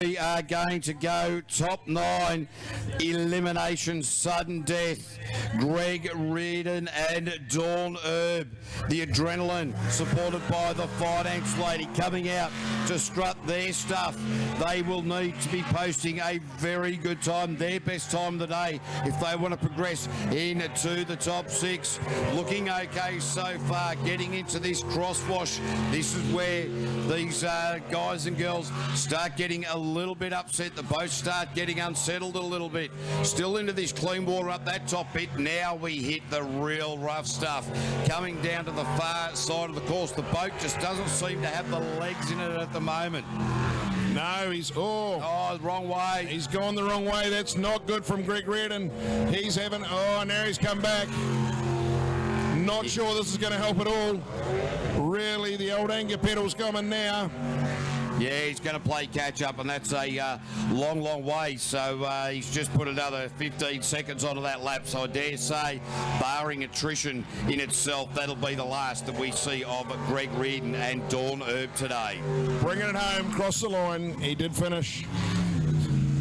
We are going to go top 9, elimination, sudden death. Greg Reardon and Dawn Herb. The Adrenaline, supported by the Finance Lady, coming out to strut their stuff. They will need to be posting a very good time, their best time of the day, if they want to progress into the top 6. Looking okay so far, getting into this crosswash. This is where these guys and girls start getting a little bit upset. The boats start getting unsettled a little bit. Still into this clean water up that top bit. Now we hit the real rough stuff. Coming down to the far side of the course. The boat just doesn't seem to have the legs in it at the moment. No, he's wrong way. He's gone the wrong way. That's not good from Greg Reardon. He's having now he's come back. Not sure this is going to help at all. Really, the old anger pedal's coming now. Yeah, he's going to play catch up, and that's a long way. So he's just put another 15 seconds onto that lap. So I dare say, barring attrition in itself, that'll be the last that we see of Greg Reardon and Dawn Herb today. Bringing it home, cross the line. He did finish.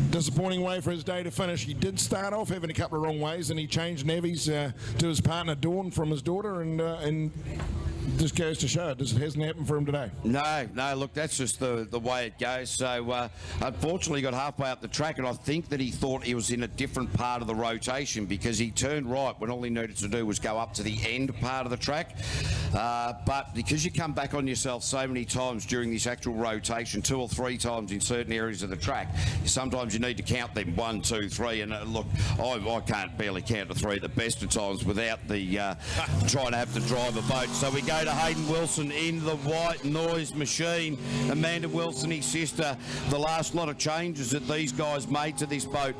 Disappointing way for his day to finish. He did start off having a couple of wrong ways, and he changed navies to his partner Dawn from his daughter, and just goes to show it hasn't happened for him today. No, look, that's just the way it goes. So unfortunately he got halfway up the track, and I think that he thought he was in a different part of the rotation, because he turned right when all he needed to do was go up to the end part of the track. But because you come back on yourself so many times during this actual rotation, 2 or 3 times in certain areas of the track, sometimes you need to count them 1, 2, 3. And look, I can't barely count to 3 at the best of times without the trying to have to drive a boat. So we go to Hayden Wilson in the white noise machine. Amanda Wilson, his sister. The last lot of changes that these guys made to this boat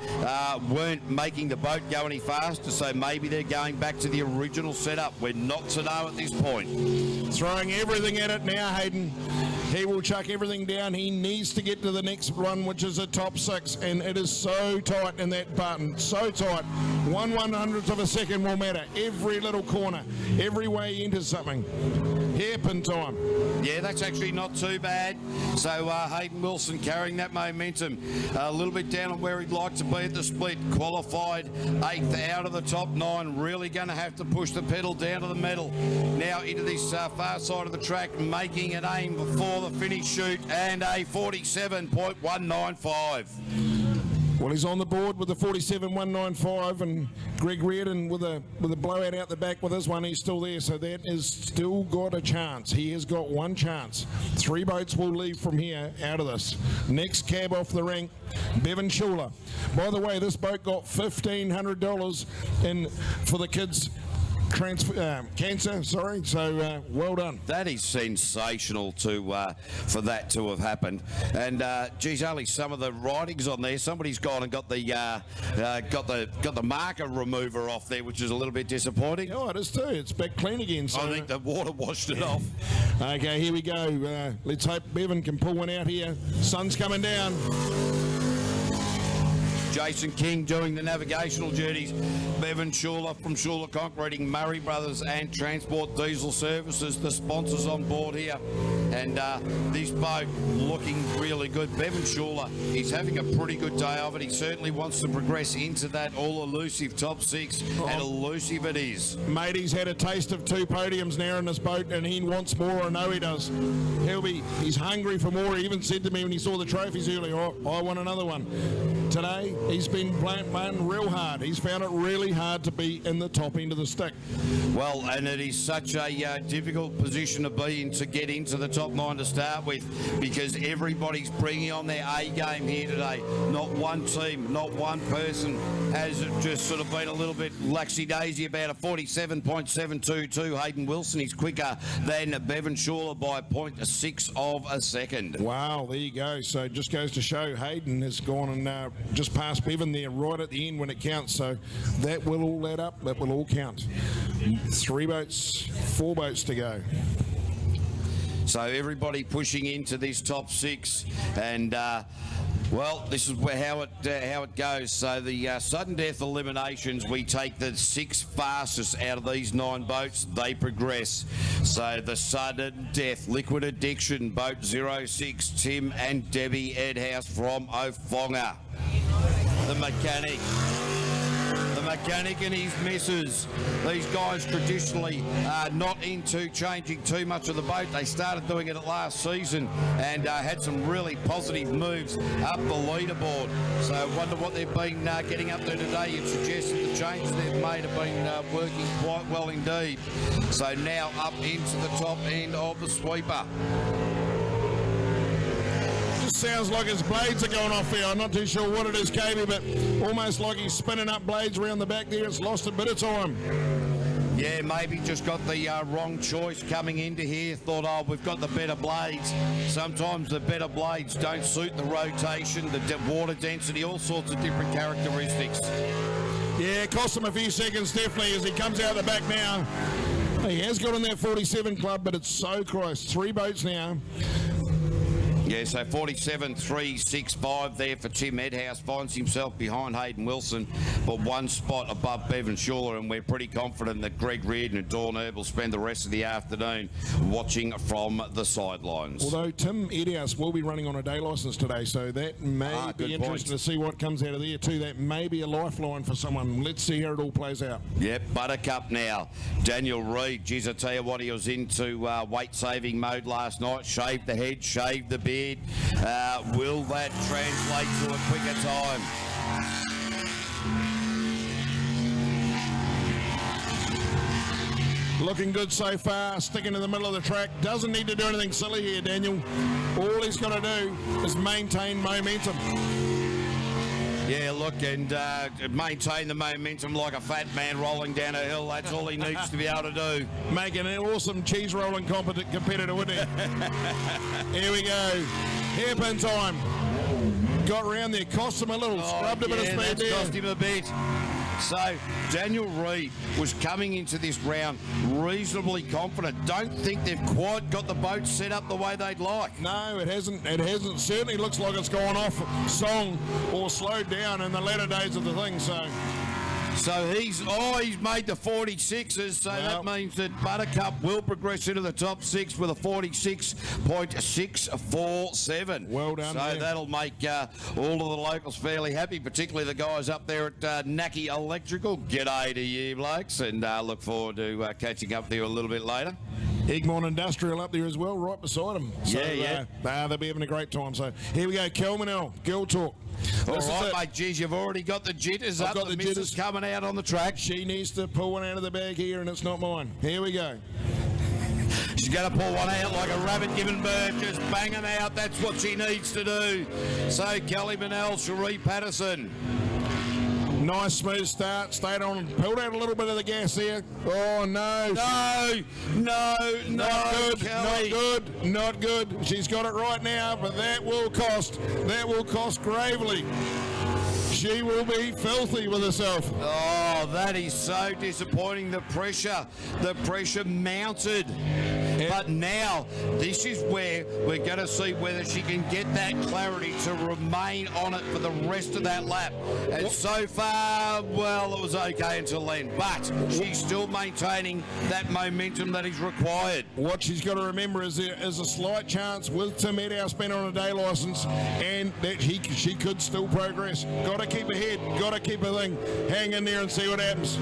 weren't making the boat go any faster, so maybe they're going back to the original setup. We're not to know at this point. Throwing everything at it now, Hayden. He will chuck everything down. He needs to get to the next run, which is a top 6, and it is so tight in that button, so tight. 1/100th of a second will matter. Every little corner, every way he enters something. Hairpin time. Yeah, that's actually not too bad. So Hayden Wilson carrying that momentum. A little bit down on where he'd like to be at the split. Qualified 8th out of the top 9. Really going to have to push the pedal down to the metal. Now into this far side of the track, making an aim before the finish chute, and a 47.195. Well, he's on the board with the 47.195, and Greg Reardon with a blowout out the back with this one. He's still there, so that is still got a chance. He has got one chance. 3 boats will leave from here out of this. Next cab off the rank, Bevan Schuler. By the way, this boat got $1,500 in for the kids' cancer, sorry, so well done. That is sensational for that to have happened. And geez, only some of the writings on there. Somebody's gone and got the marker remover off there, which is a little bit disappointing. Oh, it is too. It's back clean again. So I think the water washed it off. Okay, here we go. Let's hope Bevan can pull one out here. Sun's coming down. Jason King doing the navigational duties. Bevan Schuler from Schuler Concreting, Murray Brothers and Transport Diesel Services, the sponsors on board here. And this boat looking really good. Bevan Schuler, he's having a pretty good day of it. He certainly wants to progress into that all-elusive top 6, and elusive it is. Mate, he's had a taste of 2 podiums now in this boat, and he wants more. I know he does. He's hungry for more. He even said to me when he saw the trophies earlier, I want another one. Today, he's been playing real hard. He's found it really hard to be in the top end of the stick. Well, and it is such a difficult position to be in to get into the top 9 to start with, because everybody's bringing on their A game here today. Not one team, not one person has just sort of been a little bit laxy-daisy about a 47.722. Hayden Wilson is quicker than Bevan Schuler by 0.6 of a second. Wow, there you go. So it just goes to show Hayden has gone and just past Bevan there right at the end when it counts. So that will all add up. That will all count. 3 boats, 4 boats to go. So everybody pushing into this top 6, and Well, this is how it goes. So the sudden death eliminations, we take the 6 fastest out of these 9 boats. They progress. So the sudden death, Liquid Addiction, boat 06, Tim and Debbie Edhouse from Ofonga. The mechanic and his missus. These guys traditionally are not into changing too much of the boat. They started doing it last season and had some really positive moves up the leaderboard. So I wonder what they've been getting up to today. You'd suggest that the changes they've made have been working quite well indeed. So now up into the top end of the sweeper. Sounds like his blades are going off here. I'm not too sure what it is, KB, but almost like he's spinning up blades around the back there. It's lost a bit of time. Yeah, maybe just got the wrong choice coming into here. Thought, oh, we've got the better blades. Sometimes the better blades don't suit the rotation, the water density, all sorts of different characteristics. Yeah, it cost him a few seconds, definitely, as he comes out the back now. He has got in that 47 club, but it's so close. 3 boats now. Yeah, so 47.365 there for Tim Edhouse. Finds himself behind Hayden Wilson, but 1 spot above Bevan Schuler, and we're pretty confident that Greg Reardon and Dawn Herb will spend the rest of the afternoon watching from the sidelines. Although Tim Edhouse will be running on a day licence today, so that may be interesting to see what comes out of there too. That may be a lifeline for someone. Let's see how it all plays out. Yep, Buttercup now. Daniel Reid, geez, I tell you what, he was into weight-saving mode last night. Shaved the head, shaved the beard. Will that translate to a quicker time? Looking good so far, sticking in the middle of the track. Doesn't need to do anything silly here, Daniel. All he's got to do is maintain momentum. Yeah, look, and maintain the momentum like a fat man rolling down a hill. That's all he needs to be able to do. Making an awesome cheese rolling competitor, wouldn't he? Here we go. Hairpin time. Got round there, cost him a little, scrubbed a bit of speed there. Cost him a bit. So Daniel Reid was coming into this round reasonably confident. Don't think they've quite got the boat set up the way they'd like. No, it hasn't. It hasn't. Certainly looks like it's gone off song or slowed down in the latter days of the thing. So he's made the 46s, so that means that Buttercup will progress into the top 6 with a 46.647. Well done. So that'll make all of the locals fairly happy, particularly the guys up there at Naki Electrical. G'day to you blokes, and look forward to catching up there a little bit later. Egmont Industrial up there as well, right beside them. So, they'll be having a great time. So here we go, Kelmanel, Girl Talk. All right, mate, geez, you've already got the jitters up. The missus coming out on the track. She needs to pull one out of the bag here, and it's not mine. Here we go. She's going to pull one out like a rabbit giving birth, just banging out. That's what she needs to do. So Kelly Manel, Cherie Patterson. Nice smooth start, stayed on, pulled out a little bit of the gas there. Oh no. No, Kelly. Not good. She's got it right now, but that will cost gravely. She will be filthy with herself. Oh, that is so disappointing. The pressure mounted. But now, this is where we're going to see whether she can get that clarity to remain on it for the rest of that lap. And so far, well, it was okay until then. But she's still maintaining that momentum that is required. What she's got to remember is there is a slight chance with Tim Edhouse being on a day licence and that she could still progress. Got to keep ahead. Got to keep a thing. Hang in there and see what happens.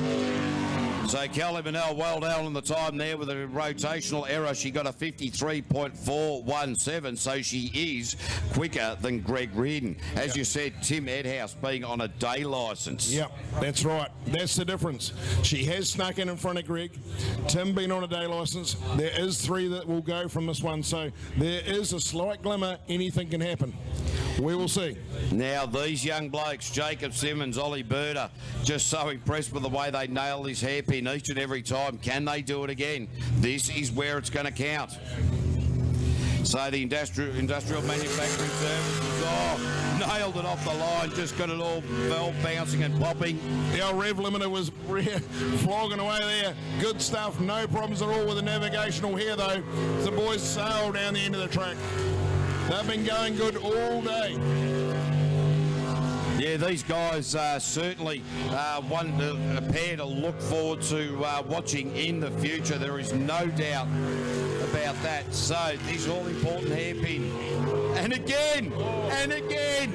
So Kelly Manel well down on the time there with a rotational error. She got a 53.417, so she is quicker than Greg Reardon. As you said, Tim Edhouse being on a day licence. Yep, that's right. That's the difference. She has snuck in front of Greg. Tim being on a day licence. There is 3 that will go from this one, so there is a slight glimmer. Anything can happen. We will see. Now, these young blokes, Jacob Simmons, Ollie Birder, just so impressed with the way they nail this hairpin each and every time. Can they do it again? This is where it's going to count. So the industrial manufacturing services, nailed it off the line, just got it all bouncing and popping. The old rev limiter was flogging away there. Good stuff, no problems at all with the navigational here though. The boys sailed down the end of the track. They've been going good all day. Yeah, these guys are certainly a pair to look forward to watching in the future. There is no doubt about that. So this all-important hairpin. And again! And again!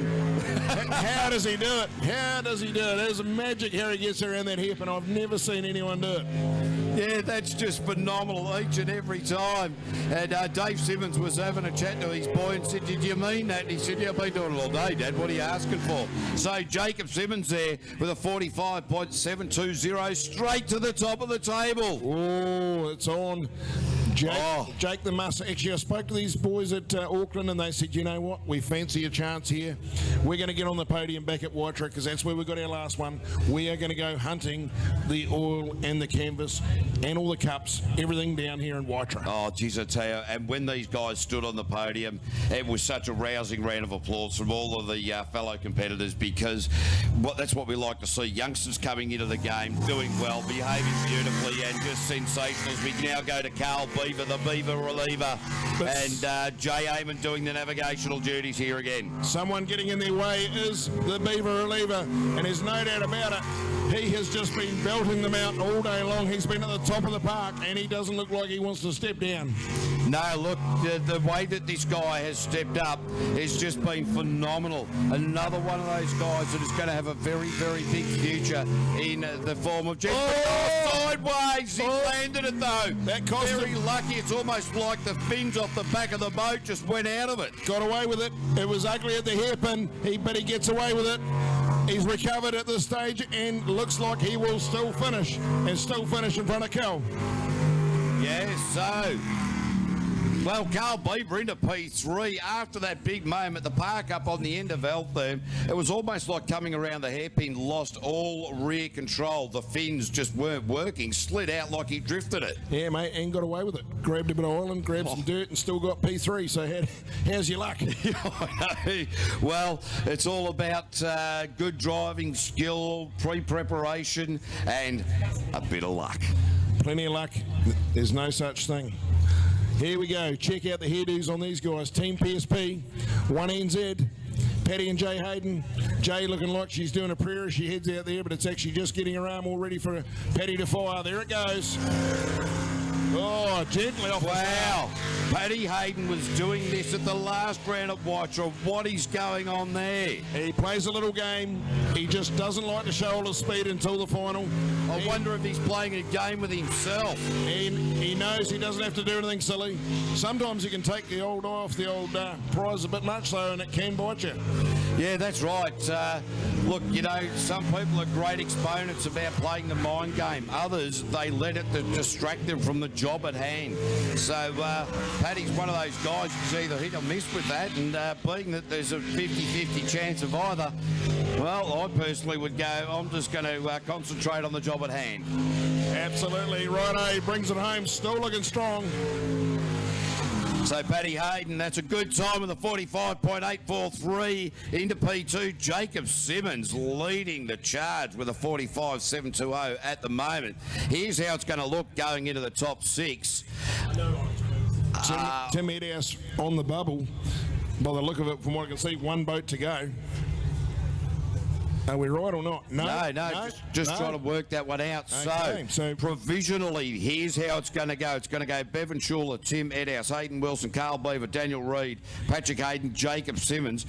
How does he do it? How does he do it? There's a magic how he gets around that hairpin. I've never seen anyone do it. Yeah, that's just phenomenal each and every time. And Dave Simmons was having a chat to his boy and said, "Did you mean that?" And he said, "Yeah, I've been doing it all day, Dad. What are you asking for?" So Jacob Simmons there with a 45.720 straight to the top of the table. Oh, it's on. Jake the Muss. Actually, I spoke to these boys at Auckland and they said, "You know what? We fancy a chance here. We're going to get on the podium back at Waitara because that's where we got our last one. We are going to go hunting the oil and the canvas and all the cups, everything down here in Waitara." Oh, geez, I tell you, and when these guys stood on the podium, it was such a rousing round of applause from all of the fellow competitors because that's what we like to see. Youngsters coming into the game, doing well, behaving beautifully, and just sensational. As we now go to Carl Beaver, the Beaver reliever, and Jay Amon doing the navigational duties here again. Someone getting in their way is the Beaver reliever, and there's no doubt about it. He has just been belting them out all day long. He's been at the top of the park, and he doesn't look like he wants to step down. No, look, the way that this guy has stepped up has just been phenomenal. Another one of those guys that is going to have a very, very big future in the form of Jetsprint. Oh, sideways! He landed it, though. That cost very him. Lucky. It's almost like the fins off the back of the boat just went out of it. Got away with it. It was ugly at the hairpin, but he gets away with it. He's recovered at this stage and looks like he will still finish in front of Cal. Yeah, so... Well, Carl Beaver into P3 after that big moment, the park up on the end of Altherm. It was almost like coming around the hairpin, lost all rear control. The fins just weren't working, slid out like he drifted it. Yeah, mate, and got away with it. Grabbed a bit of oil and grabbed some dirt and still got P3. So how's your luck? Well, it's all about good driving skill, pre-preparation, and a bit of luck. Plenty of luck. There's no such thing. Here we go. Check out the hairdos on these guys. Team PSP, 1NZ, Patty and Jay Hayden. Jay looking like she's doing a prayer as she heads out there, but it's actually just getting her arm all ready for Patty to fire. There it goes. Oh, gently off. Wow. Paddy Hayden was doing this at the last round at Waitara. What is going on there? He plays a little game. He just doesn't like to show all his speed until the final. I wonder if he's playing a game with himself. And he knows he doesn't have to do anything silly. Sometimes you can take the old eye off the old prize a bit much, though, and it can bite you. Yeah, that's right. Look, you know, some people are great exponents about playing the mind game. Others, they let it distract them from the job at hand. So Paddy's one of those guys who's either hit or miss with that, and being that there's a 50-50 chance of either, well, I personally would go, I'm just going to concentrate on the job at hand. Absolutely. Righto, he brings it home, still looking strong. So Paddy Hayden, that's a good time with a 45.843 into P2. Jacob Simmons leading the charge with a 45.720 at the moment. Here's how it's going to look going into the top six. Tim Edhouse on the bubble. By the look of it, from what I can see, one boat to go. Are we right or not? No, just trying to work that one out. Okay, so provisionally, here's how it's going to go. It's going to go Bevan Schuler, Tim Edhouse, Hayden Wilson, Carl Beaver, Daniel Reid, Patrick Hayden, Jacob Simmons.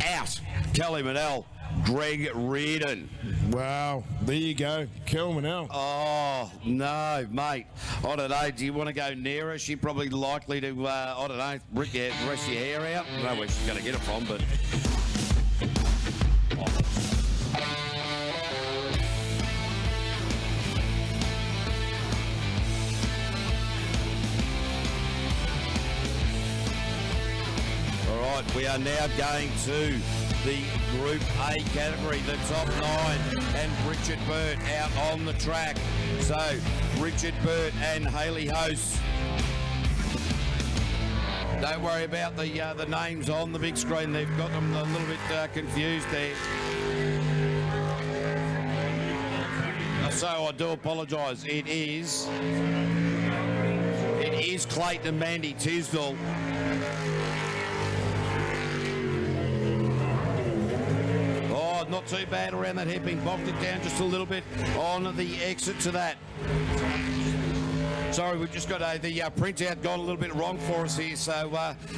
Out, Kelly Manel, Greg Reardon. Wow, there you go, Kelly Manel. Oh, no, mate. I don't know. Do you want to go near her? She's probably likely to, I don't know, rip the rest of your hair out. I don't know where she's going to get it from, but... We are now going to the Group A category, the top 9, and Richard Burt out on the track. So, Richard Burt and Hayley House. Don't worry about the names on the big screen. They've got them a little bit confused there. So I do apologise. It is Clayton and Mandy Tisdall. not too bad around that hairpin. Bogged it down just a little bit on the exit to that. Sorry, we've just got the printout gone a little bit wrong for us here, so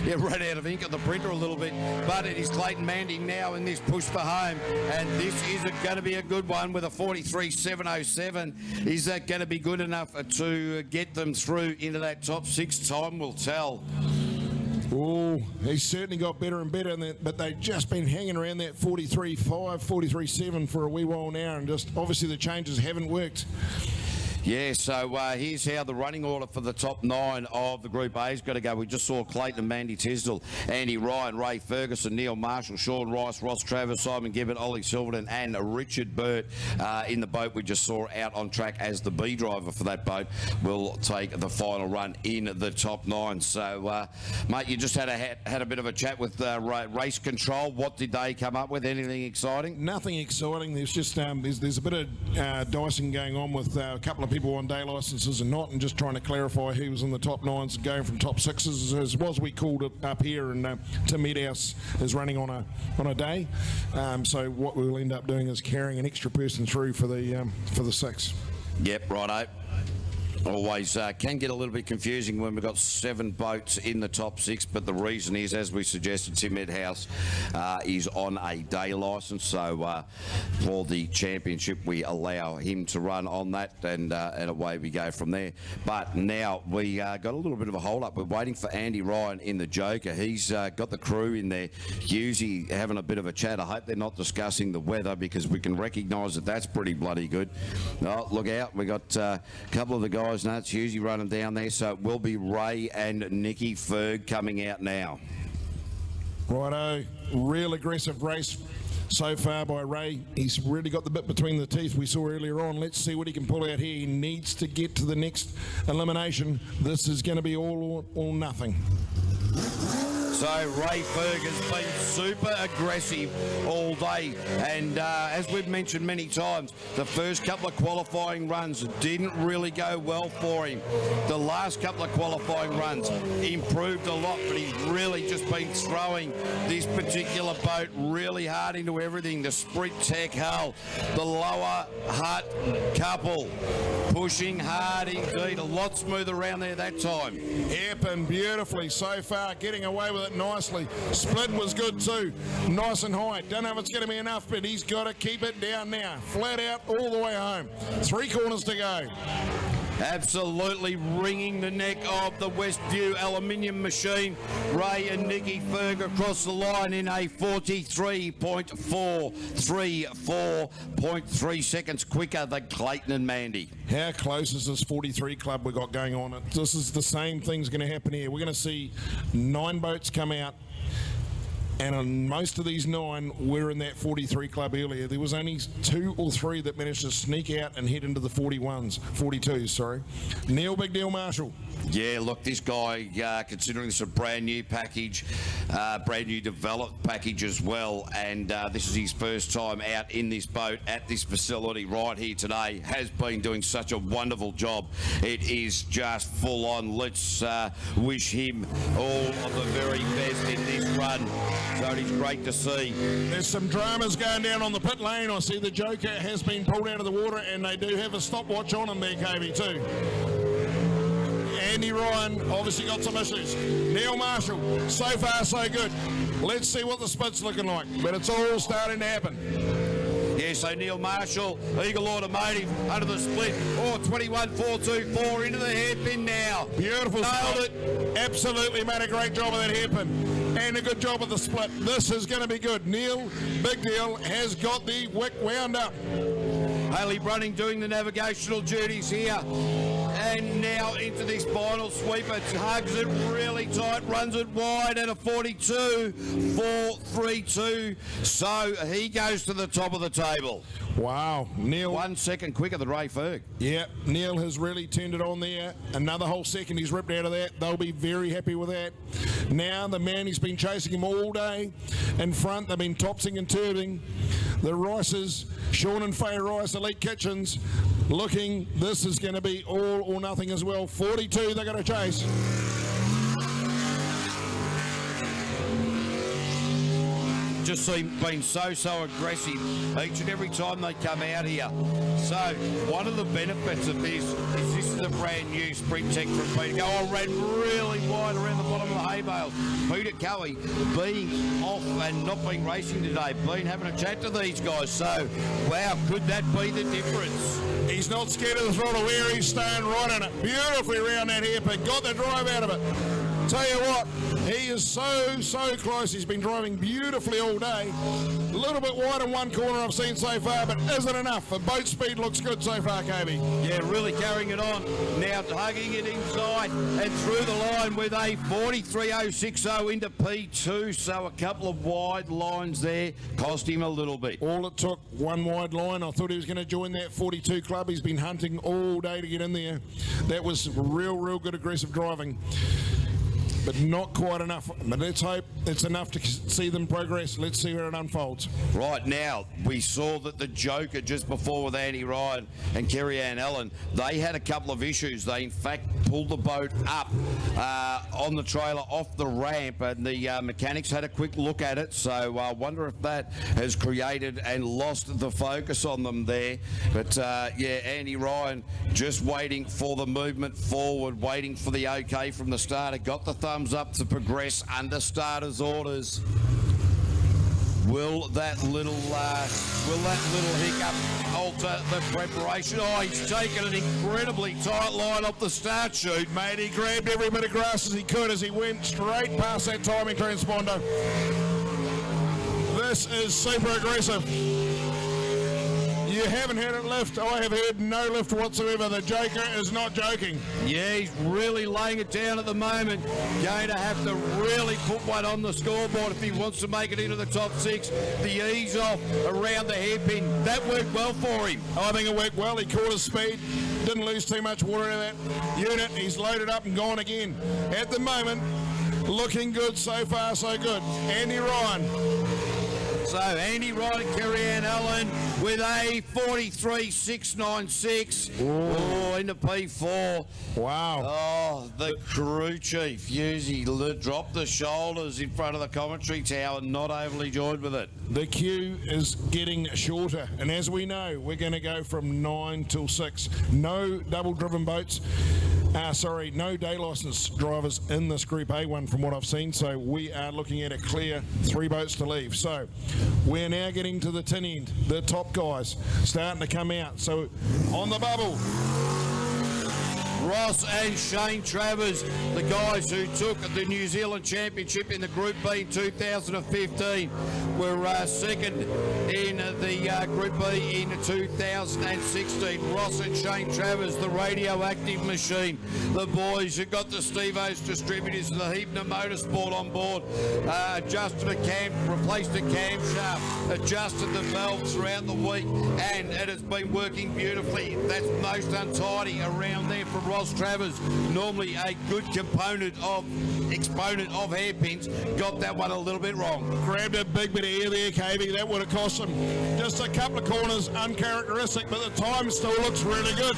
yeah, ran out of ink on the printer a little bit. But it is Clayton Mandy now in this push for home, and this is going to be a good one with a 43.707. Is that going to be good enough to get them through into that top 6? Time will tell. Oh, he's certainly got better and better, but they've just been hanging around that 43.5, 43.7 for a wee while now, and just obviously the changes haven't worked. Yeah, so here's how the running order for the top 9 of the Group A is going to go. We just saw Clayton and Mandy Tisdale, Andy Ryan, Ray Ferguson, Neil Marshall, Sean Rice, Ross Travers, Simon Gibbett, Ollie Silverton and Richard Burt in the boat we just saw out on track as the B driver for that boat will take the final run in the top 9. So, mate, you just had a bit of a chat with Race Control. What did they come up with? Anything exciting? Nothing exciting. There's just there's a bit of dicing going on with a couple of people on day licences and not, and just trying to clarify who was in the top 9s and going from top 6s as was we called it up here, and Tim Meadhouse is running on a day, so what we'll end up doing is carrying an extra person through for the 6. Yep, righto. Always can get a little bit confusing when we've got 7 boats in the top 6, but the reason is, as we suggested, Tim Meadhouse is on a day licence, so for the championship we allow him to run on that, and away we go from there. But now we got a little bit of a hold up. We're waiting for Andy Ryan in the Joker. He's got the crew in there, Husey having a bit of a chat. I hope they're not discussing the weather, because we can recognise that that's pretty bloody good. Oh, look out, we got a couple of the guys. No, it's Husey running down there, so it will be Ray and Nicky Ferg coming out now. Righto, real aggressive race so far by Ray. He's really got the bit between the teeth we saw earlier on. Let's see what he can pull out here. He needs to get to the next elimination. This is going to be all or nothing. So Ray Ferg has been super aggressive all day, and as we've mentioned many times, the first couple of qualifying runs didn't really go well for him. The last couple of qualifying runs improved a lot, but he's really just been throwing this particular boat really hard into everything. The Sprint Tech hull, the lower hut couple, pushing hard indeed. A lot smoother around there that time. Hairpin beautifully so far, getting away with it nicely. Split was good too, nice and high. Don't know if it's going to be enough, but he's got to keep it down now. Flat out all the way home. 3 corners to go. Absolutely wringing the neck of the Westview aluminium machine. Ray and Nicky Ferg across the line in a 43.434.3 seconds quicker than Clayton and Mandy. How close is this 43 club we got going on? This is the same thing's going to happen here. We're going to see 9 boats come out, and on most of these 9 were in that 43 club earlier. There was only 2 or 3 that managed to sneak out and head into the 42s, sorry. Neil Big Deal Marshall. Yeah, look, this guy, considering this a brand new package, brand new developed package as well, and this is his first time out in this boat at this facility right here today, has been doing such a wonderful job. It is just full on. Let's wish him all of the very best in this run. So it is great to see. There's some dramas going down on the pit lane. I see the Joker has been pulled out of the water, and they do have a stopwatch on him there, KB, too. Andy Ryan obviously got some issues. Neil Marshall, so far so good. Let's see what the split's looking like, but it's all starting to happen. Yeah, so Neil Marshall, Eagle Automotive under the split. Oh, 21.424 into the hairpin now. Beautiful. Nailed it. Absolutely made a great job of that hairpin. And a good job of the split. This is going to be good. Neil, big deal, has got the wick wound up. Haley Brunning doing the navigational duties here. And now into this final sweeper, hugs it really tight, runs it wide at a 42.432. So he goes to the top of the table. Wow, Neil. 1 second quicker than Ray Ferg. Yeah, Neil has really turned it on there. Another whole second he's ripped out of that. They'll be very happy with that. Now the man he's been chasing him all day in front, they've been topsing and turbing. The Rices, Sean and Faye Rice, Elite Kitchens, looking, this is going to be all or nothing as well. 42 they're going to chase. just been so aggressive each and every time they come out here. So one of the benefits of this is a brand new sprint tech from Peter Cowie. Oh, ran really wide around the bottom of the hay bales. Peter Cowie being off and not being racing today, been having a chat to these guys. So, wow, could that be the difference? He's not scared of the throttle where he's staying right in it. Beautifully round that hairpin. Got the drive out of it. Tell you what, he is so close. He's been driving beautifully all day. A little bit wide in one corner I've seen so far, but isn't enough. The boat speed looks good so far, Kobe. Yeah, really carrying it on. Now hugging it inside and through the line with a 43.060 into P2. So a couple of wide lines there cost him a little bit. All it took, one wide line. I thought he was going to join that 42 club. He's been hunting all day to get in there. That was real good aggressive driving, but not quite enough. But let's hope it's enough to see them progress. Let's see where it unfolds. Right now, we saw that the Joker just before with Andy Ryan and Kerry-Ann Allen, they had a couple of issues. They, in fact, pulled the boat up on the trailer off the ramp, and the mechanics had a quick look at it. So I wonder if that has created and lost the focus on them there. But, yeah, Andy Ryan just waiting for the movement forward, waiting for the okay from the starter. Got the thumbs up to progress under starter's orders. Will that little hiccup alter the preparation? Oh, he's taken an incredibly tight line off the start chute. Mate, he grabbed every bit of grass as he could as he went straight past that timing transponder. This is super aggressive. You haven't heard it lift. I have heard no lift whatsoever. The Joker is not joking. Yeah, he's really laying it down at the moment. Going to have to really put one on the scoreboard if he wants to make it into the top 6. The ease off around the hairpin, that worked well for him. I think it worked well. He caught his speed. Didn't lose too much water in that unit. He's loaded up and gone again. At the moment, looking good so far, so good. Andy Ryan. So Andy Ryan and Kerry-Ann Allen with a 43.696. Oh, into P4. Wow. Oh, the crew chief usually dropped the shoulders in front of the commentary tower, not overly joyed with it. The queue is getting shorter, and as we know, we're going to go from 9 till 6. No double-driven boats. No day licence drivers in this Group A one from what I've seen, so we are looking at a clear 3 boats to leave. So we're now getting to the tin end. The top guys starting to come out. So on the bubble, Ross and Shane Travers, the guys who took the New Zealand Championship in the Group B in 2015, were second in the Group B in 2016. Ross and Shane Travers, the radioactive machine, the boys who got the Steve-O's distributors and the Hebner Motorsport on board, adjusted a replaced a camshaft, adjusted the valves throughout the week, and it has been working beautifully. That's most untidy around there for Ross Travers, normally a good exponent of hairpins, got that one a little bit wrong. Grabbed a big bit of air there, KB. That would have cost him just a couple of corners, uncharacteristic, but the time still looks really good.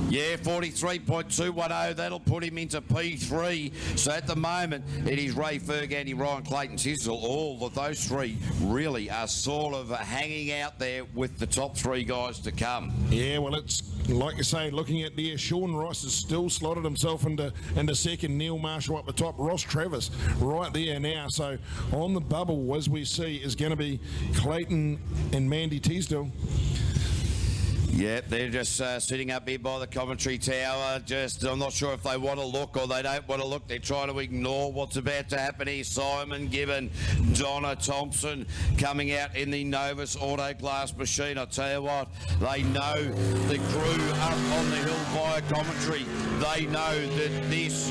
Yeah, 43.210, that'll put him into P3. So at the moment, it is Ray Ferg, Andy Ryan, Clayton Tissell. All of those three really are sort of hanging out there with the top 3 guys to come. Yeah, well, it's like you say, looking at there, Sean Ross has still slotted himself into second. Neil Marshall up the top. Ross Travers right there now. So on the bubble, as we see, is going to be Clayton and Mandy Teasdale. Yeah, they're just sitting up here by the commentary tower. I'm not sure if they want to look or they don't want to look. They're trying to ignore what's about to happen here. Simon Gibbon, Donna Thompson coming out in the Novus Auto Glass machine. I tell you what, they know the crew up on the hill via commentary. They know that this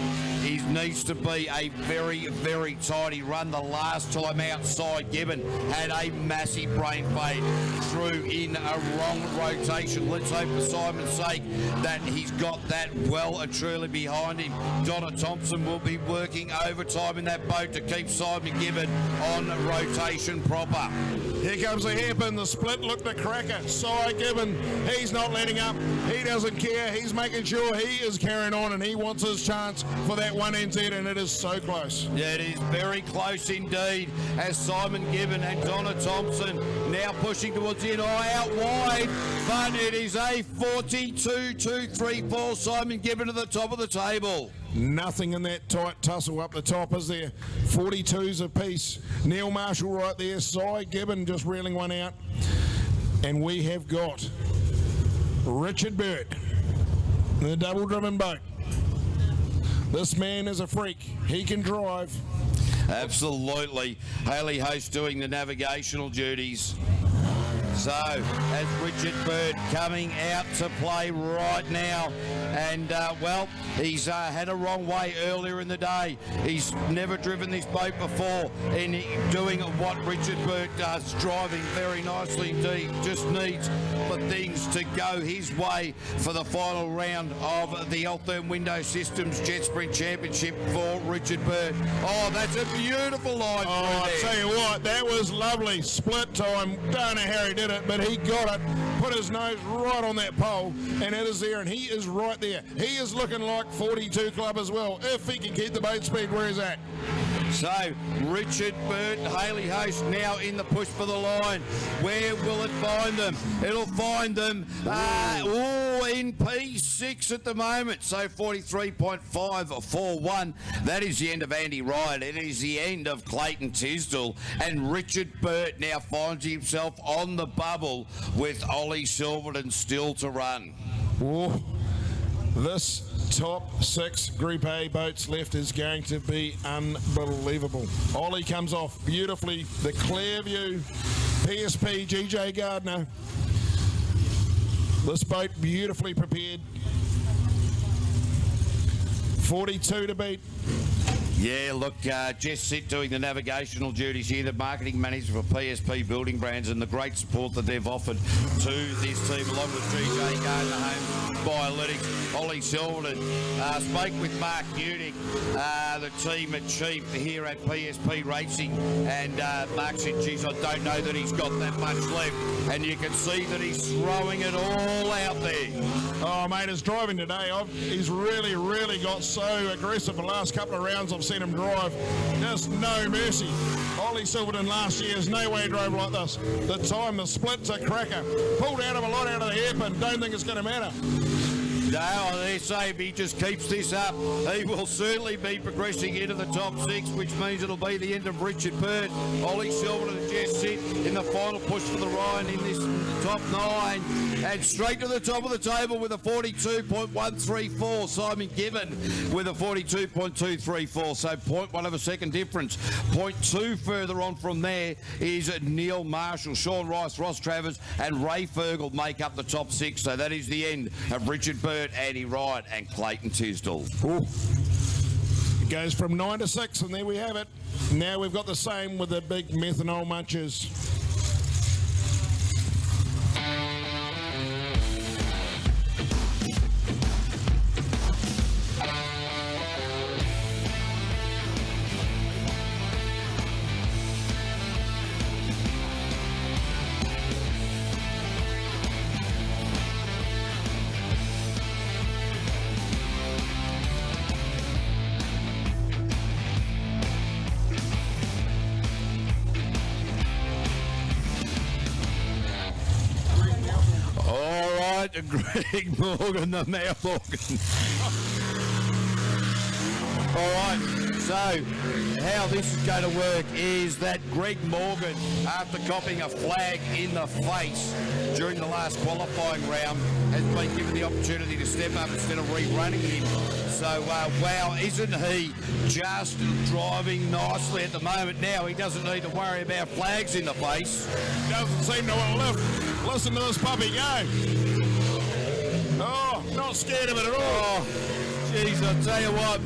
needs to be a very tidy run. The last time outside, Gibbon had a massive brain fade, threw in a wrong rotation. Let's hope for Simon's sake that he's got that well and truly behind him. Donna Thompson will be working overtime in that boat to keep Simon Gibbon on rotation proper. Here comes the hairpin. The split looked a cracker. Cy Gibbon, he's not letting up. He doesn't care. He's making sure he is carrying on, and he wants his chance for that 1NZ, and it is so close. Yeah, it is very close indeed, as Simon Gibbon and Donna Thompson now pushing towards the end, out wide, but it is a 42-2-3-4, Simon Gibbon to the top of the table. Nothing in that tight tussle up the top, is there? 42s apiece. Neil Marshall right there, Cy Gibbon just reeling one out. And we have got Richard Burt, the double-driven boat. This man is a freak. He can drive. Absolutely. Haley Host doing the navigational duties. So, as Richard Burt coming out to play right now, and well, he's had a wrong way earlier in the day. He's never driven this boat before, and doing what Richard Burt does, driving very nicely indeed. Just needs for things to go his way for the final round of the Altherm Window Systems Jetsprint Championship for Richard Burt. Oh, that's a beautiful line. Oh, I tell you what, that was lovely. Split time. Don't know how he did it, but he got it. Put his nose right on that pole, and it is there, and he is right there. He is looking like 42 club as well, if he can keep the boat speed where he's at. So, Richard Burt, Haley Host now in the push for the line. Where will it find them? It'll find them in P6 at the moment. So, 43.541. That is the end of Andy Ryan. It is the end of Clayton Tisdall. And Richard Burt now finds himself on the bubble with Ollie Silverton still to run. Whoa. This top 6 Group A boats left is going to be unbelievable. Ollie comes off beautifully. The Clearview PSP GJ Gardner. This boat beautifully prepared. 42 to beat. Yeah, look, Jess Sitt doing the navigational duties here, the marketing manager for PSP Building Brands, and the great support that they've offered to this team, along with GJ Gardner, Home Biolytics, Ollie Silverton. Spoke with Mark Newnick, the team at Chief here at PSP Racing, and Mark said, geez, I don't know that he's got that much left, and you can see that he's throwing it all out there. Oh, mate, his driving today, he's really, really got so aggressive the last couple of rounds I've seen him drive. Just no mercy. Ollie Silverton last year, there's no way he drove like this. The time, the split's a cracker. Pulled out of a lot out of the hairpin. Don't think it's going to matter. No, they say if he just keeps this up, he will certainly be progressing into the top 6, which means it'll be the end of Richard Burt, Ollie Silverton and Jess Sitt in the final push for the Ryan in this top 9. And straight to the top of the table with a 42.134. Simon Gibbon with a 42.234. So 0.1 of a second difference. 0.2 further on from there is Neil Marshall, Sean Rice, Ross Travers and Ray Fergal make up the top 6. So that is the end of Richard Burt, Andy Wright and Clayton Tisdall. Ooh. It goes from 9 to 6, and there we have it. Now we've got the same with the big methanol munchers. Greg Morgan, the mouth organ. All right, so how this is going to work is that Greg Morgan, after copping a flag in the face during the last qualifying round, has been given the opportunity to step up instead of rerunning him. So, wow, isn't he just driving nicely at the moment? Now he doesn't need to worry about flags in the face. Doesn't seem to want to lift. Listen to this puppy go. Oh, not scared of it at all. Oh, geez, I'll tell you what,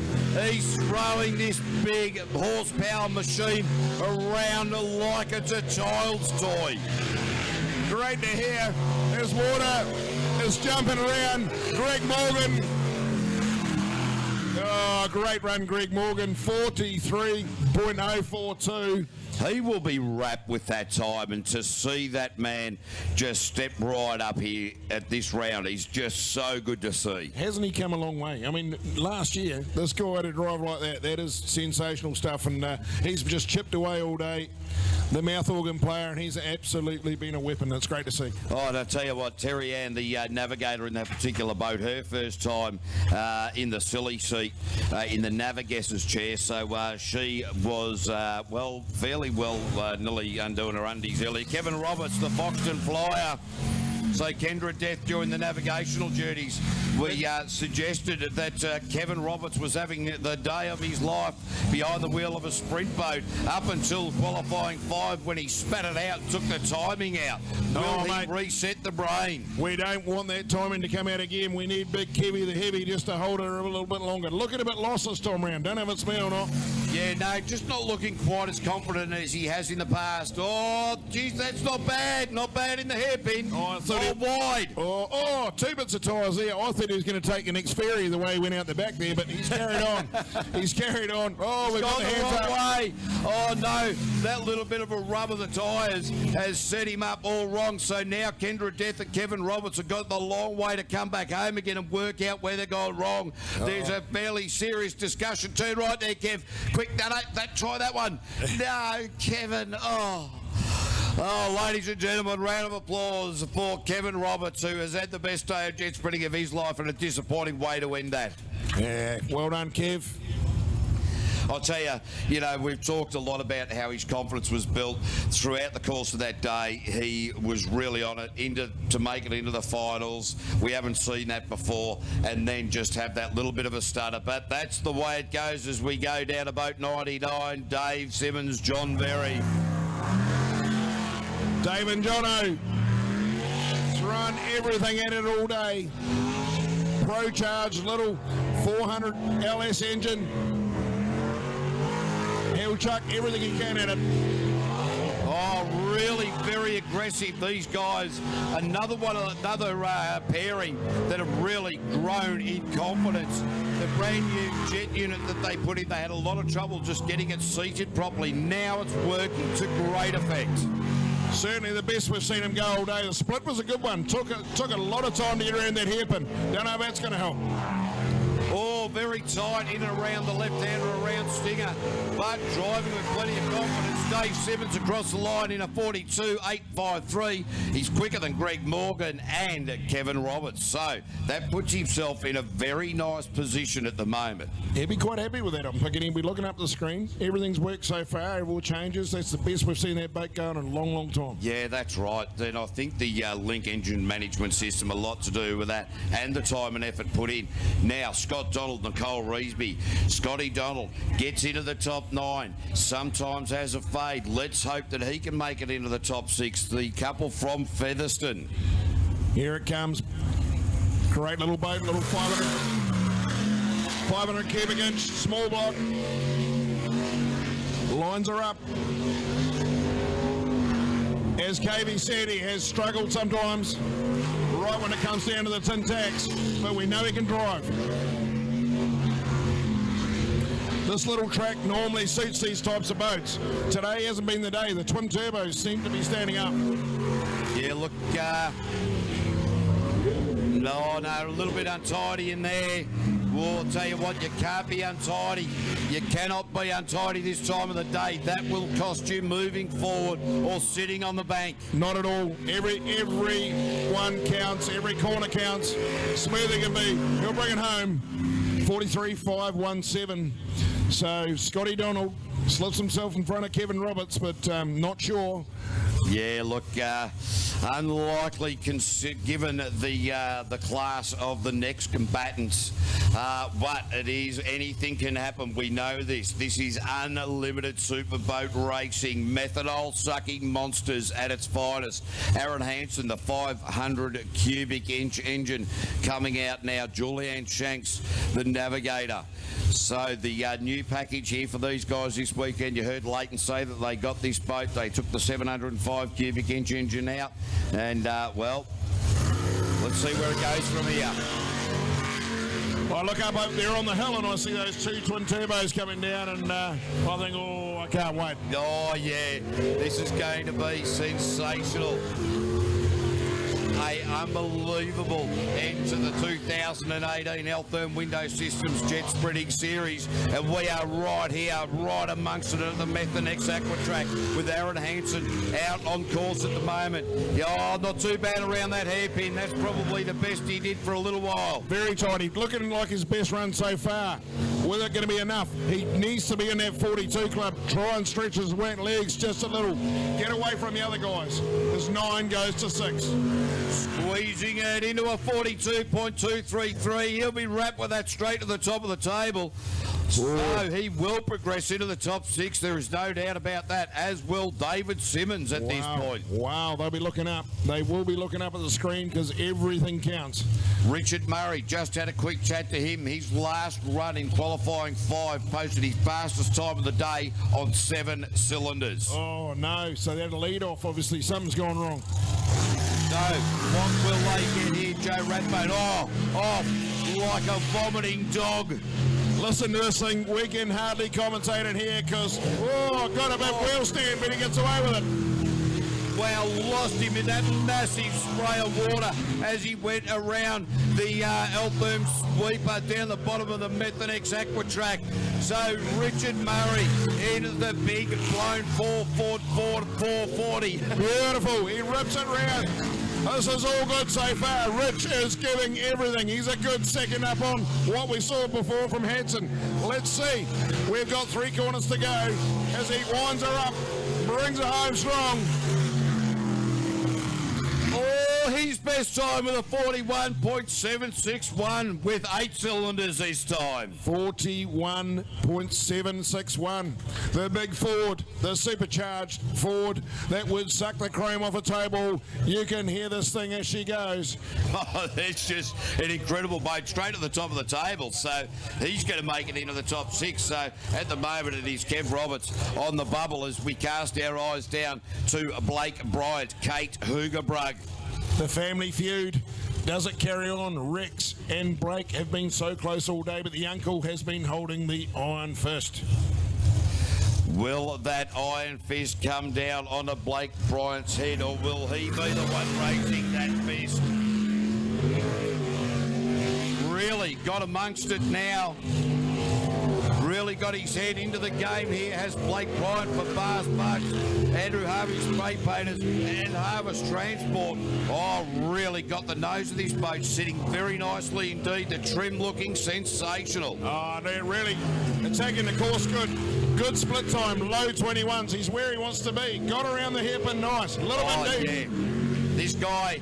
he's throwing this big horsepower machine around like it's a child's toy. Great to hear. There's water. It's jumping around. Greg Morgan. Oh, great run, Greg Morgan. 43.042. He will be wrapped with that time, and to see that man just step right up here at this round, he's just so good to see. Hasn't he come a long way? I mean, last year, this guy had a drive like that is sensational stuff, and he's just chipped away all day. The mouth organ player, and he's absolutely been a weapon. It's great to see. Oh, and I'll tell you what, Terry Ann, the navigator in that particular boat, her first time in the silly seat, in the navigator's chair, so she was, fairly well nearly undoing her undies earlier. Kevin Roberts, the Foxton flyer. So Kendra Death during the navigational duties. We suggested that Kevin Roberts was having the day of his life behind the wheel of a sprint boat up until qualifying 5 when he spat it out and took the timing out. Will he reset the brain? We don't want that timing to come out again. We need Big Kevy the Heavy just to hold her a little bit longer. Looking a bit lost this time round. Don't know if it's me or not. Yeah, no, just not looking quite as confident as he has in the past. Oh, geez, that's not bad. Not bad in the hairpin. Wide. Oh, 2 bits of tyres there. I thought he was going to take an Xperia the way he went out the back there, but he's carried on. He's carried on. Oh, we've got the hands up. Way. Oh, no, that little bit of a rub of the tyres has set him up all wrong. So now Kendra Death and Kevin Roberts have got the long way to come back home again and work out where they're going wrong. There's a fairly serious discussion. Turn right there, Kev. Quick, try that one. No, Kevin. Oh, ladies and gentlemen, round of applause for Kevin Roberts, who has had the best day of jet sprinting of his life, and a disappointing way to end that. Yeah, well done, Kev. I'll tell you, we've talked a lot about how his confidence was built throughout the course of that day. He was really on it to make it into the finals. We haven't seen that before, and then just have that little bit of a stutter. But that's the way it goes as we go down to boat 99. Dave Simmons, John Berry. Dave and Jono thrown everything at it all day. Pro charge, little 400 LS engine. He'll chuck everything he can at it. Oh, really very aggressive, these guys. Another pairing that have really grown in confidence. The brand new jet unit that they put in, they had a lot of trouble just getting it seated properly. Now it's working to great effect. Certainly the best we've seen him go all day. The split was a good one. Took a lot of time to get around that hairpin. Don't know if that's going to help. Oh, very tight in and around the left-hander, around Stinger, but driving with plenty of confidence. Dave Simmons across the line in a 42.853. He's quicker than Greg Morgan and Kevin Roberts. So that puts himself in a very nice position at the moment. He'll be quite happy with that. I'm thinking he'll be looking up the screen. Everything's worked so far. All changes. That's the best we've seen that boat going in a long, long time. Yeah, that's right. Then I think the Link engine management system, a lot to do with that, and the time and effort put in. Now, Scott Donald, Nicole Reesby. Scotty Donald gets into the top 9. Sometimes has a fade. Let's hope that he can make it into the top 6. The couple from Featherston. Here it comes. Great little boat, little 500 cubic inch, small block. Lines are up. As KV said, he has struggled sometimes, right when it comes down to the tin tacks, but we know he can drive. This little track normally suits these types of boats. Today hasn't been the day. The twin turbos seem to be standing up. Yeah, look, no, a little bit untidy in there. Well, I'll tell you what, you can't be untidy. You cannot be untidy this time of the day. That will cost you moving forward or sitting on the bank. Not at all. Every one counts. Every corner counts. Smooth it can be. He'll bring it home. 43.517. So Scotty Donald slips himself in front of Kevin Roberts, but not sure. Yeah, look, unlikely given the class of the next combatants, but it is, anything can happen. We know this. This is unlimited superboat racing, methanol sucking monsters at its finest. Aaron Hansen, the 500 cubic inch engine coming out now. Julianne Shanks, the navigator. So the new package here for these guys this weekend, you heard Leighton say that they got this boat. They took the 705 cubic inch engine out, and well, let's see where it goes from here. I look up there on the hill and I see those 2 twin turbos coming down, and I think, oh, Oh, I can't wait. Oh, yeah. This is going to be sensational. A unbelievable end to the 2018 Altherm Window Systems Jet Sprinting Series, and we are right here, right amongst it at the Methanex Aqua Track with Aaron Hansen out on course at the moment. Oh, not too bad around that hairpin. That's probably the best he did for a little while. Very tidy, looking like his best run so far. Whether it going to be enough, he needs to be in that 42 club. Try and stretch his wet legs just a little. Get away from the other guys. His 9 goes to 6. Squeezing it into a 42.233. He'll be wrapped with that straight to the top of the table. So he will progress into the top 6. There is no doubt about that, as will David Simmons at this point. Wow, they'll be looking up. They will be looking up at the screen because everything counts. Richard Murray, just had a quick chat to him. His last run in qualifying 5 posted his fastest time of the day on 7 cylinders. Oh, no. So they had a lead off. Obviously, something's gone wrong. So, what will they get here, Joe Rathbone? Oh, off like a vomiting dog. Listen to this thing. We can hardly commentate it here because, got a bit wheel stand, but he gets away with it. Well, lost him in that massive spray of water as he went around the Altherm sweeper down the bottom of the Methanex Aqua Track. So Richard Murray into the big blown 440. Beautiful. He rips it round. This is all good so far. Rich is giving everything. He's a good second up on what we saw before from Hansen. Let's see. We've got 3 corners to go as he winds her up, brings her home strong. Oh, his best time with a 41.761 with 8 cylinders this time. 41.761. The big Ford, the supercharged Ford that would suck the chrome off a table. You can hear this thing as she goes. Oh, that's just an incredible boat, straight to the top of the table. So he's going to make it into the top 6. So at the moment it is Kev Roberts on the bubble as we cast our eyes down to Blake Bryant, Kate Hoogerbrug. The family feud, does it carry on? Rex and Blake have been so close all day, but the uncle has been holding the iron fist. Will that iron fist come down onto Blake Bryant's head, or will he be the one raising that fist? Really got amongst it now. Really got his head into the game here, has Blake Bryant for Fast Bucks, Andrew Harvey Spray Painters and Harvest Transport. Oh, really got the nose of this boat sitting very nicely indeed. The trim looking sensational. Oh, they're really attacking the course good. Good split time, low 21s. He's where he wants to be. Got around the hip and nice. A little bit deep. Yeah. This guy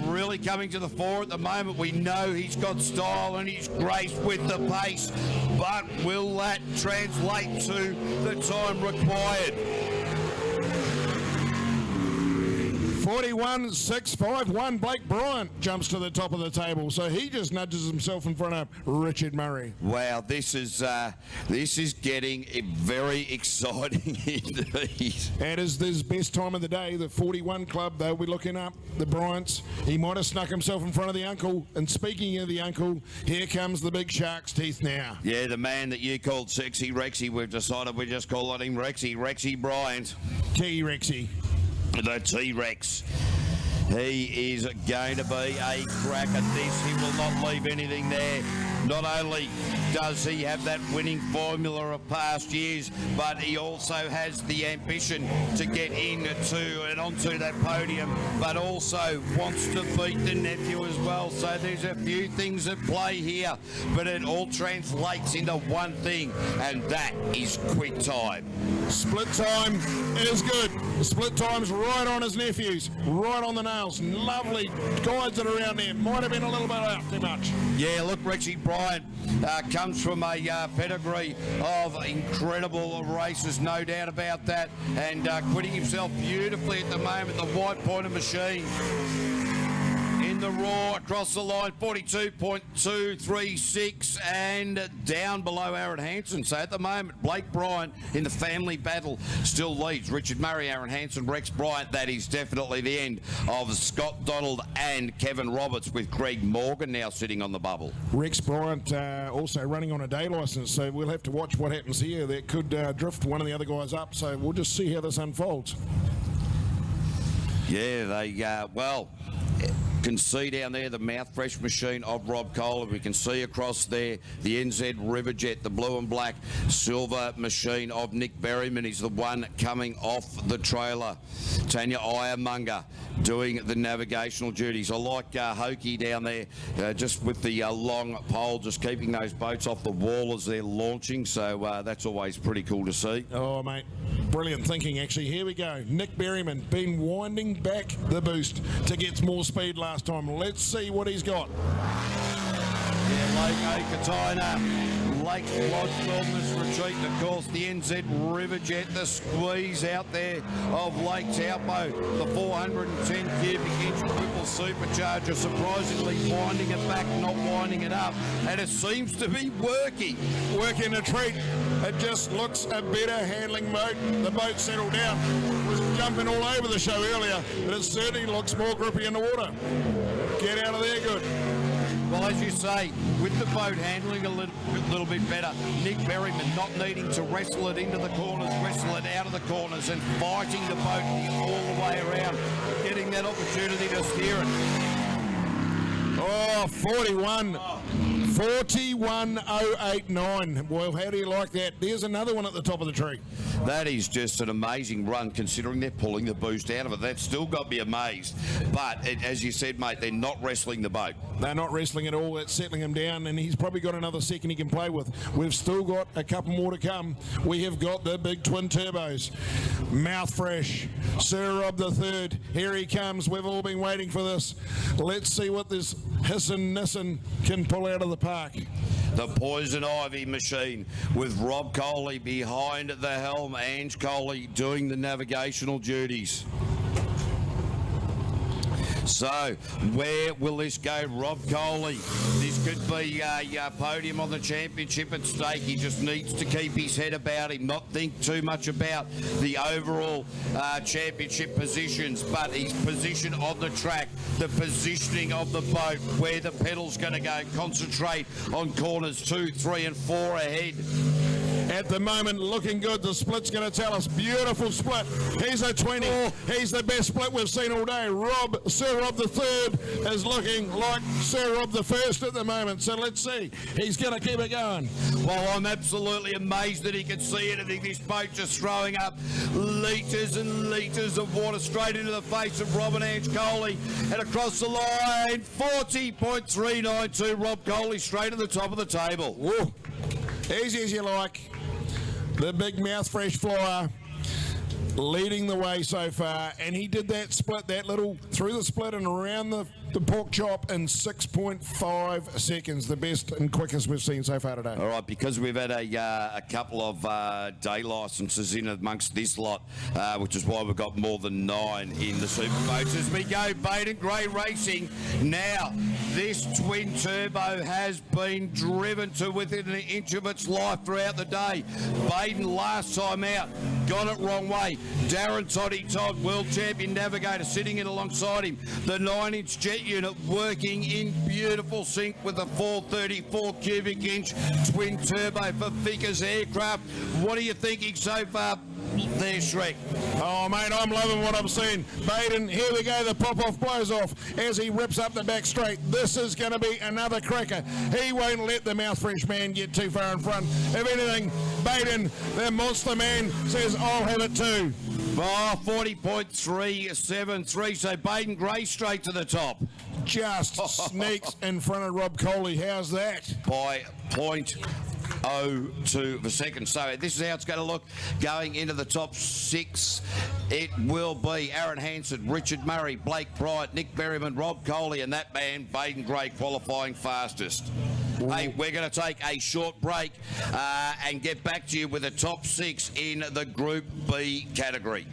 really coming to the fore at the moment. We know he's got style and he's graced with the pace, but will that translate to the time required? 41.651. Blake Bryant jumps to the top of the table, so he just nudges himself in front of Richard Murray. Wow, this is getting very exciting indeed. And is this best time of the day, the 41 club, they'll be looking up the Bryants. He might have snuck himself in front of the uncle. And speaking of the uncle, here comes the big shark's teeth now. Yeah, the man that you called Sexy Rexy, we've decided we just call him Rexy, Rexy Bryant. T-Rexy. The T-Rex. He is going to be a crack at this. He will not leave anything there. Not only does he have that winning formula of past years, but he also has the ambition to get into and onto that podium, but also wants to beat the nephew as well. So there's a few things at play here, but it all translates into one thing, and that is quick time. Split time is good. The split time's right on his nephews, right on the nails. Lovely guides it around there. Might have been a little bit out too much. Yeah, look, Rexy Bryant comes from a pedigree of incredible races, no doubt about that, and quitting himself beautifully at the moment, the white pointer machine. In in the Raw across the line, 42.236, and down below Aaron Hansen. So at the moment, Blake Bryant in the family battle still leads. Richard Murray, Aaron Hansen, Rex Bryant. That is definitely the end of Scott Donald and Kevin Roberts, with Greg Morgan now sitting on the bubble. Rex Bryant also running on a day licence, so we'll have to watch what happens here. That could drift one of the other guys up, so we'll just see how this unfolds. Yeah, they, well, can see down there the mouth fresh machine of Rob Kohler. We can see across there the NZ Riverjet, the blue and black silver machine of Nick Berryman. He's the one coming off the trailer. Tanya Ironmonger doing the navigational duties. I like Hokey down there, just with the long pole, just keeping those boats off the wall as they're launching. So that's always pretty cool to see. Oh, mate. Brilliant thinking, actually. Here we go. Nick Berryman been winding back the boost to get more speed last time. Let's see what he's got. Yeah, Lake Okatina, Lake Lodge Wellness Retreat, and of course the NZ Riverjet, the squeeze out there of Lake Taupo, the 410 cubic inch triple supercharger, surprisingly winding it back, not winding it up, and it seems to be working. Working a treat. It just looks a better handling boat. The boat settled down. It was jumping all over the show earlier, but it certainly looks more grippy in the water. Get out of there good. Well, as you say, with the boat handling a little bit better, Nick Berryman not needing to wrestle it into the corners, wrestle it out of the corners, and fighting the boat all the way around, getting that opportunity to steer it. Oh, 41.089. Well, how do you like that? There's another one at the top of the tree. That is just an amazing run, considering they're pulling the boost out of it. That's still got me amazed. But as you said, mate, they're not wrestling the boat. They're not wrestling at all. It's settling him down, and he's probably got another second he can play with. We've still got a couple more to come. We have got the big twin turbos. Mouth fresh. Sir Rob III. Here he comes. We've all been waiting for this. Let's see what this Hissin Nissin can pull out of the park. The Poison Ivy machine with Rob Coley behind the helm. Ange Coley doing the navigational duties. So, where will this go? Rob Coley. This could be a podium on the championship at stake. He just needs to keep his head about him, not think too much about the overall championship positions, but his position on the track, the positioning of the boat, where the pedal's going to go. Concentrate on corners 2, 3 and 4 ahead. At the moment, looking good. The split's going to tell us. Beautiful split. He's a 20. Oh. He's the best split we've seen all day. Sir Rob III is looking like Sir Rob I at the moment. So let's see. He's going to keep it going. Well, I'm absolutely amazed that he can see anything. This boat just throwing up litres and litres of water straight into the face of Rob and Ange Coley. And across the line, 40.392. Rob Coley straight at the top of the table. Whoa. Easy as you like. The big mouth fresh flyer leading the way so far, and he did that split, that little through the split and around the pork chop in 6.5 seconds, the best and quickest we've seen so far today. All right, because we've had a couple of day licences in amongst this lot, which is why we've got more than 9 in the super boats as we go. Baden Gray Racing. Now, this twin turbo has been driven to within an inch of its life throughout the day. Baden last time out got it wrong way. Darren Toddy Todd, world champion navigator, sitting in alongside him. The 9-inch jet unit working in beautiful sync with the 434 cubic inch twin turbo for Vickers Aircraft. What are you thinking so far there, Shrek? Oh, mate, I'm loving what I'm seeing. Baden, here we go. The pop-off blows off as he rips up the back straight. This is going to be another cracker. He won't let the mouth fresh man get too far in front. If anything, Baden, the monster man, says, I'll have it too. Oh, 40.373. So Baden Gray straight to the top. Just sneaks in front of Rob Coley. How's that? By 0.02 of a second. So this is how it's going to look going into the top 6. It will be Aaron Hansen, Richard Murray, Blake Bryant, Nick Berryman, Rob Coley, and that man, Baden Gray, qualifying fastest. Ooh. Hey, we're going to take a short break and get back to you with the top 6 in the Group B category.